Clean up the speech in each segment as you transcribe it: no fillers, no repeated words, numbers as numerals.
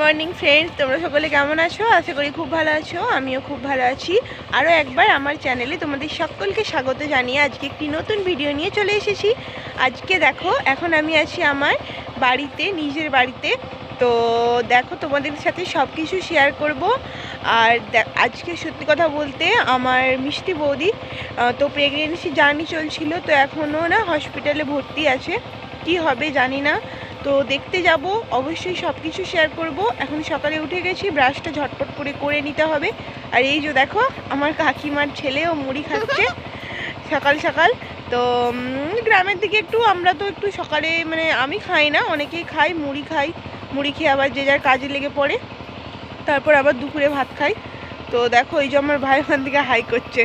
Morning friends, তোমরা সকলে কেমন আছো? আশা করি খুব ভালো আছো। আমিও খুব ভালো আছি। আরও একবার আমার চ্যানেলে তোমাদের সকলকে স্বাগত জানিয়ে আজকে একটি নতুন ভিডিও নিয়ে চলে এসেছি। আজকে দেখো, এখন আমি আছি আমার বাড়িতে, নিজের বাড়িতে। তো দেখো, তোমাদের সাথে সব কিছু শেয়ার করব। আর আজকে সত্যি কথা বলতে আমার মিষ্টি বৌদি তো প্রেগনেন্সি জার্নি চলছিল, তো এখনও না হসপিটালে ভর্তি আছে। কি হবে জানি না, তো দেখতে যাব। অবশ্যই সব কিছু শেয়ার করব। এখন সকালে উঠে গেছি, ব্রাশটা ঝটপট করে নিতে হবে। আর এই যে দেখো, আমার কাকিমার ছেলেও মুড়ি খাচ্ছে সকাল সকাল। তো গ্রামের দিকে আমরা তো একটু সকালে আমি খাই না, অনেকেই খাই, মুড়ি খেয়ে আবার যে যার কাজে লেগে পড়ে, তারপর আবার দুপুরে ভাত খাই। তো দেখো, এই যে আমার ভাই ওখান থেকে হাই করছে।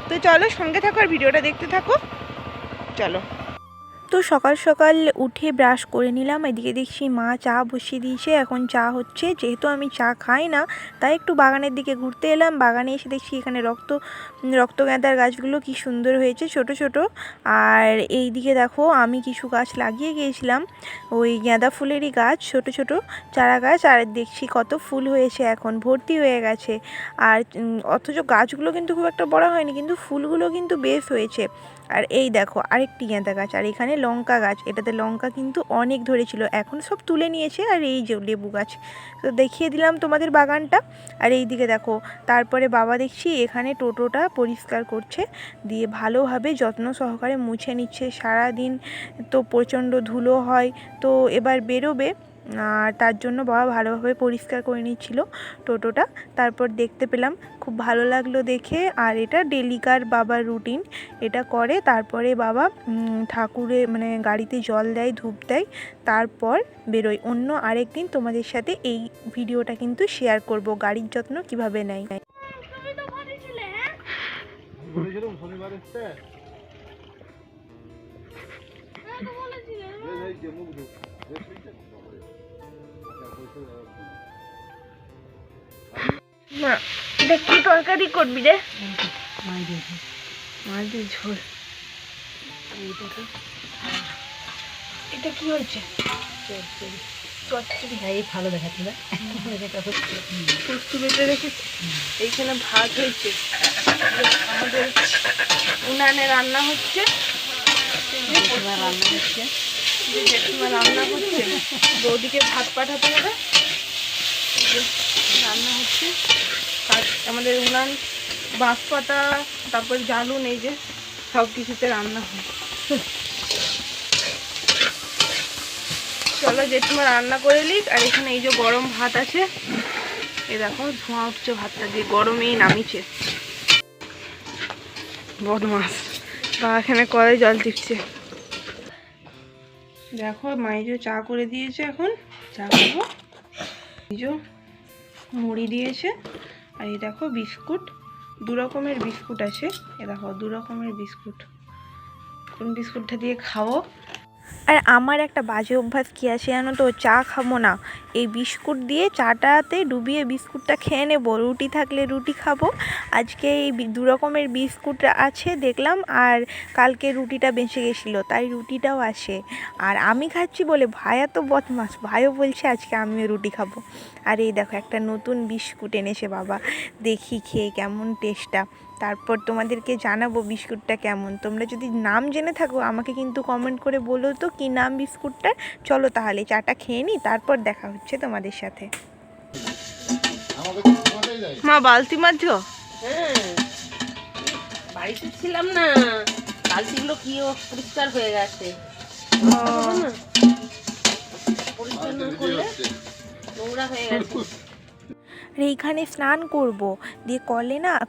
তো চলো সঙ্গে থাকো আর ভিডিওটা দেখতে থাকো, চলো। তো সকাল সকাল উঠে ব্রাশ করে নিলাম। এদিকে দেখছি মা চা বসিয়ে দিয়েছে, এখন চা হচ্ছে। যেহেতু আমি চা খাই না, তাই একটু বাগানের দিকে ঘুরতে এলাম। বাগানে এসে দেখছি এখানে রক্তগাঁদার গাছগুলো কি সুন্দর হয়েছে, ছোট ছোট। আর এই দিকে দেখো, আমি কিছু গাছ লাগিয়ে গিয়েছিলাম, ওই গাঁদা ফুলেরই গাছ, ছোট ছোট চারা গাছ। আর দেখছি কত ফুল হয়েছে, এখন ভর্তি হয়ে গেছে। আর অথচ গাছগুলো কিন্তু খুব একটা বড় হয়নি, কিন্তু ফুলগুলো কিন্তু বেশ হয়েছে। আর এই দেখো আরেকটি গাঁদা গাছ, আর এখানে লঙ্কা গাছ। এটাতে লঙ্কা কিন্তু অনেক ধরেছিল, এখন সব তুলে নিয়েছে। আর এই যে লেবু গাছ, তো দেখিয়ে দিলাম তোমাদের বাগানটা। আর এই দিকে দেখো, তারপরে বাবা দেখছি এখানে টোটোটা পরিষ্কার করছে, দিয়ে ভালোভাবে যত্ন সহকারে মুছে নিচ্ছে। সারাদিন তো প্রচণ্ড ধুলো হয়, তো এবার বেরোবে, আর তার জন্য বাবা ভালোভাবে পরিষ্কার করে নিচ্ছিল টোটোটা। তারপর দেখতে পেলাম, খুব ভালো লাগলো দেখে। আর এটা ডেলিকার বাবার রুটিন, এটা করে। তারপরে বাবা ঠাকুরে গাড়িতে জল দেয়, ধূপ দেয়, তারপর বেরোয়। অন্য আরেক দিন তোমাদের সাথে এই ভিডিওটা কিন্তু শেয়ার করব, গাড়ির যত্ন কিভাবে নেয়। এটা কি তরকারি করবি রে? মাছের ঝোল। এটা কি হয়েছে? ভালো দেখাচ্ছি না, পোস্ত বেটে রেখেছি। এইখানে ভাত হয়েছে, আমাদের উনানে রান্না হচ্ছে, জেঠিমা রান্না হচ্ছে, বৌদিকে ভাত পাঠাতে হবে, রান্না হচ্ছে। আমাদের উনান, বাঁশ পাতা, তারপর জ্বালুন, এই যে সব কিছুতে রান্না হয়। চলো জেঠিমা রান্না করে লিক। আর এখানে এই যে গরম ভাত আছে, এই দেখো ধোঁয়া উঠছে ভাতটা দিয়ে, গরমেই নামিছে। বড় মাছ বা এখানে কড়াই জল টিপছে। দেখো মাইজো চা করে দিয়েছে, এখন চা করবো। এই যে মুড়ি দিয়েছে, আর এই দেখো বিস্কুট, 2 রকমের বিস্কুট আছে। এ দেখো 2 রকমের বিস্কুট, কোন বিস্কুটটা দিয়ে খাবো। আর আমার একটা বাজে অভ্যাস কী আছে জানো তো, চা খাবো না, এই বিস্কুট দিয়ে চাটাতে ডুবিয়ে বিস্কুটটা খেয়ে নেবো। রুটি থাকলে রুটি খাবো। আজকে এই 2 রকমের বিস্কুট আছে দেখলাম, আর কালকে রুটিটা বেঁচে গেছিলো, তাই রুটিটাও আসে। আর আমি খাচ্ছি বলে ভাইয়া তো বদমাস, ভাইও বলছে আজকে আমিও রুটি খাবো। আর এই দেখো একটা নতুন বিস্কুট এনেছে বাবা, দেখি খেয়ে কেমন টেস্টটা, তারপর তোমাদেরকে জানাবো বিস্কুটটা কেমন। তোমরা যদি নাম জেনে থাকো আমাকে কিন্তু কমেন্ট করে বলো তো কী নাম বিস্কুটটার। চলো তাহলে চাটা খেয়ে নিই, তারপর দেখা হচ্ছে তোমাদের সাথে। মা বালতি মাজছো? হ্যাঁ, বাড়িতে ছিলাম না, বালতিগুলো কি পরিষ্কার হয়ে গেছে। পরিষ্কার না করলে নোংরা হয়ে গেছে। আর এইখানে স্নান করব, দিয়ে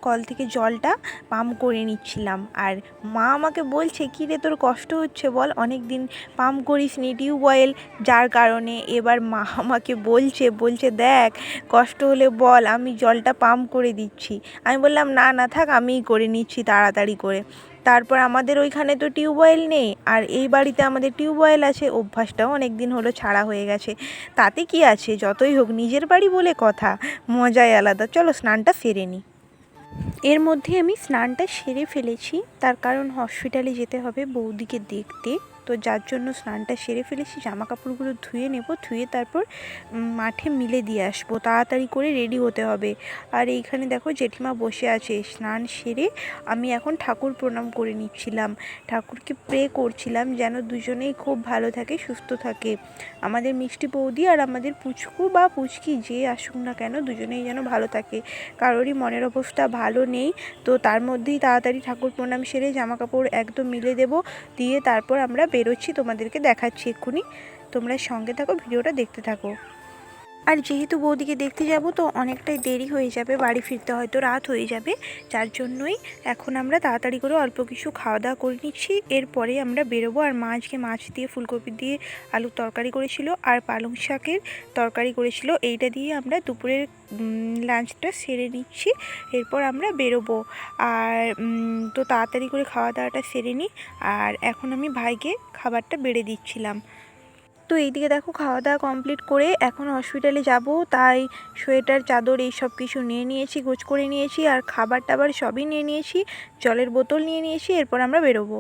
কল থেকে জলটা পাম্প করে নিচ্ছিলাম। আর মা আমাকে বলছে, কী রে তোর কষ্ট হচ্ছে বল, অনেক দিন পাম্প করিস নি টিউবওয়েল, যার কারণে এবার মা আমাকে বলছে দেখ কষ্ট হলে বল, আমি জলটা পাম্প করে দিচ্ছি। আমি বললাম না থাক, আমিই করে নিচ্ছি তাড়াতাড়ি করে। তারপর আমাদের ওইখানে তো টিউবওয়েল নেই, আর এই বাড়িতে আমাদের টিউবওয়েল আছে, অভ্যাসটাও অনেক দিন হলো ছাড়া হয়ে গেছে। তাতে কি আছে, যতই হোক নিজের বাড়ি বলে কথা, মজাই আলাদা। চলো স্নানটা সেরে নিই। এর মধ্যে আমি স্নানটা সেরে ফেলেছি, তার কারণ হসপিটালে যেতে হবে বৌদিকে দেখতে। তো যার জন্য স্নানটা সেরে ফেলেছি, জামা কাপড়গুলো ধুয়ে নেব, ধুয়ে তারপর মাঠে মিলে দিয়ে আসবো। তাড়াতাড়ি করে রেডি হতে হবে। আর এইখানে দেখো জেঠিমা বসে আছে। স্নান সেরে আমি এখন ঠাকুর প্রণাম করে নিচ্ছিলাম, ঠাকুরকে প্রে করছিলাম যেন দুজনেই খুব ভালো থাকে, সুস্থ থাকে। আমাদের মিষ্টি বৌদি আর আমাদের পুচকু বা পুচকি যে আসুক না কেন, দুজনেই যেন ভালো থাকে। কারোরই মনের অবস্থা ভালো নেই। তো তার মধ্যেই তাড়াতাড়ি ঠাকুর প্রণাম সেরে জামা কাপড় একদম মিলে দেব, দিয়ে তারপর আমরা বেরোচ্ছি, তোমাদেরকে দেখাচ্ছি এক্ষুনি। তোমরা সঙ্গে থাকো, ভিডিওটা দেখতে থাকো। আর যেহেতু বৌদিকে দেখতে যাব তো অনেকটাই দেরি হয়ে যাবে, বাড়ি ফিরতে হয়তো রাত হয়ে যাবে, যার জন্যই এখন আমরা তাড়াতাড়ি করে অল্প কিছু খাওয়া দাওয়া করে নিচ্ছি। এরপরে আমরা বেরোবো। আর মা আজকে মাছ দিয়ে ফুলকপি দিয়ে আলুর তরকারি করেছিল আর পালং শাকের তরকারি করেছিল। এইটা দিয়ে আমরা দুপুরের লাঞ্চটা সেরে নিচ্ছি, এরপর আমরা বেরোবো। আর তো তাড়াতাড়ি করে খাওয়া দাওয়াটা সেরে নিই। আর এখন আমি ভাইকে খাবারটা বেড়ে দিচ্ছিলাম। তো এইদিকে দেখো খাওয়া দাওয়া কমপ্লিট করে এখন হসপিটালে যাব, তাই সোয়েটার চাদর এই সব কিছু নিয়ে নিয়েছি, গোছ করে নিয়েছি, আর খাবার টাবার সবই নিয়ে নিয়েছি, জলের বোতল নিয়ে নিয়েছি। এরপর আমরা বেরোবো।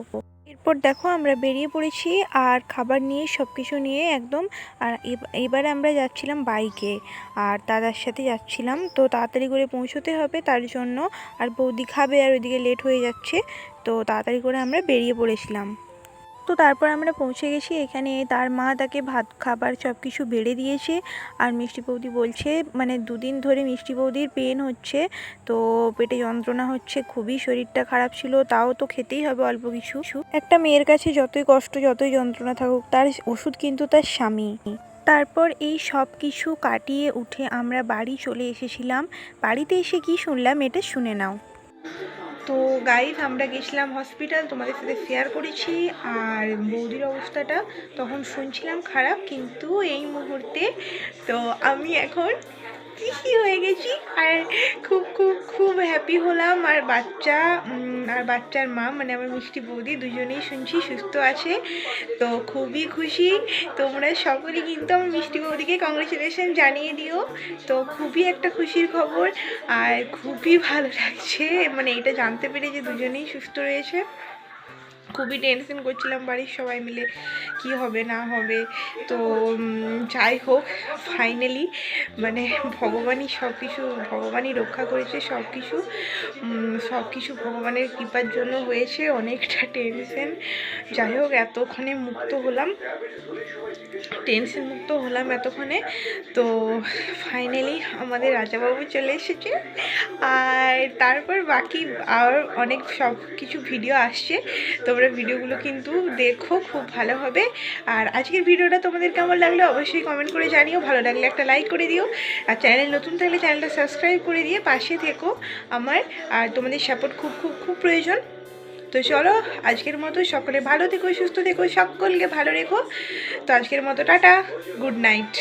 এরপর দেখো আমরা বেরিয়ে পড়েছি, আর খাবার নিয়ে সব কিছু নিয়ে একদম। আর এবারে আমরা যাচ্ছিলাম বাইকে, আর দাদার সাথে যাচ্ছিলাম। তো তাড়াতাড়ি করে পৌঁছতে হবে তার জন্য, আর বৌদি খাবে আর ওইদিকে লেট হয়ে যাচ্ছে, তো তাড়াতাড়ি করে আমরা বেরিয়ে পড়েছিলাম। তো তারপর আমরা পৌঁছে গেছি এখানে। তার মা তাকে ভাত খাবার সব কিছু বেড়ে দিয়েছে। আর মিষ্টি বৌদি বলছে, মানে দুদিন ধরে মিষ্টি বৌদির পেন হচ্ছে, তো পেটে যন্ত্রণা হচ্ছে, খুবই শরীরটা খারাপ ছিল, তাও তো খেতেই হবে অল্প কিছু। একটা মেয়ের কাছে যতই কষ্ট যতই যন্ত্রণা থাকুক, তার ওষুধ কিন্তু তার স্বামী। তারপর এই সব কিছু কাটিয়ে উঠে আমরা বাড়ি চলে এসেছিলাম। বাড়িতে এসে কি শুনলাম এটা শুনে নাও। তো গাইজ আমরা গেছিলাম হসপিটাল, তোমাদের সাথে শেয়ার করেছি। আর বৌদির অবস্থাটা তখন শুনছিলাম খারাপ, কিন্তু এই মুহূর্তে তো আমি এখন খুশি হয়ে গেছি, আর খুব খুব খুব হ্যাপি হলাম। আর বাচ্চার মা মানে আমার মিষ্টি বৌদি দুজনেই শুনছি সুস্থ আছে, তো খুবই খুশি। তোমরা সকলেই কিন্তু আমার মিষ্টি বৌদিকে কংগ্রেচুলেশন জানিয়ে দিও। তো খুবই একটা খুশির খবর, আর খুবই ভালো লাগছে মানে এটা জানতে পেরে যে দুজনেই সুস্থ রয়েছে। খুবই টেনশন করছিলাম বাড়ির সবাই মিলে কি হবে না হবে। তো যাই হোক, ফাইনালি মানে ভগবানই রক্ষা করেছে, সব কিছু ভগবানের কৃপার জন্য হয়েছে। অনেকটা টেনশন, যাই হোক এতক্ষণে টেনশন মুক্ত হলাম এতক্ষণে। তো ফাইনালি আমাদের রাজাবাবু চলে এসেছে, আর তারপর বাকি আর অনেক সব কিছু ভিডিও আসছে, তোমরা ভিডিওগুলো কিন্তু দেখো, খুব ভালো হবে। আর আজকের ভিডিওটা তোমাদের কেমন লাগলো অবশ্যই কমেন্ট করে জানিও, ভালো লাগলে একটা লাইক করে দিও, আর চ্যানেল নতুন থাকলে চ্যানেলটা সাবস্ক্রাইব করে দিয়ে পাশে থেকো আমার। আর তোমাদের সাপোর্ট খুব খুব খুব প্রয়োজন। তো চলো আজকের মতো সকলে ভালো থেকো, সুস্থ থেকো, সকলকে ভালো রেখো। তো আজকের মতো টাটা, গুড নাইট।